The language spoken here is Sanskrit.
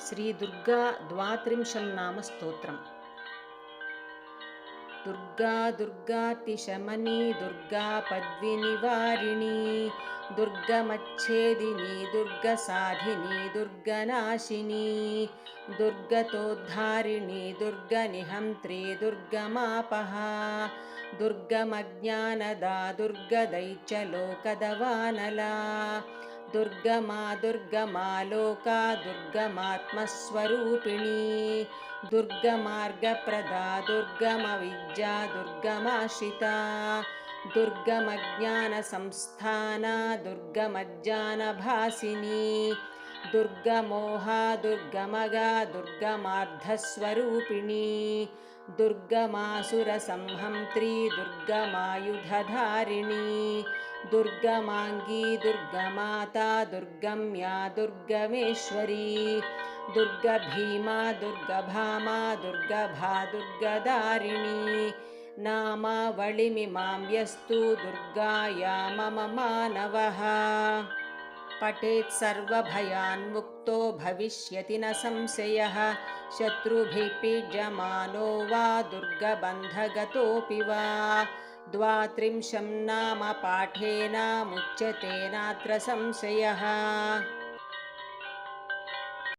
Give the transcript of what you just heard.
श्रीदुर्गा द्वात्रिंशं नाम स्तोत्रम्। दुर्गा दुर्गातिशमनी दुर्गा पद्विनिवारिणी दुर्गमच्छेदिनी दुर्गसाधिनी दुर्गनाशिनी दुर्गतोद्धारिणी दुर्गनिहन्त्री दुर्गमापहा दुर्गमज्ञानदा दुर्गदैत्यलोकदवानला दुर्गमा दुर्गमालोका दुर्गमात्मस्वरूपिणी दुर्गमार्गप्रदा दुर्गमविद्या दुर्गमाश्रिता दुर्गमज्ञानसंस्थाना दुर्गमज्ञानभासिनी दुर्गमोहा दुर्गमगा दुर्गमार्धस्वरूपिणी दुर्गमासुरसंहन्त्री दुर्गमायुधधारिणी दुर्गमाङ्गी दुर्गमाता दुर्गम्या दुर्गमेश्वरी दुर्गभीमा दुर्गभामा दुर्गभा दुर्गदारिणी नामावलिमिमां यस्तु दुर्गाया मम मानवः पठेत् सर्वभयान्मुक्तो भविष्यति न संशयः शत्रुभिः पीड्यमानो वा दुर्गबन्धगतोऽपि वा द्वात्रिंशं नाम पाठेन मुच्यते नात्र संशयः।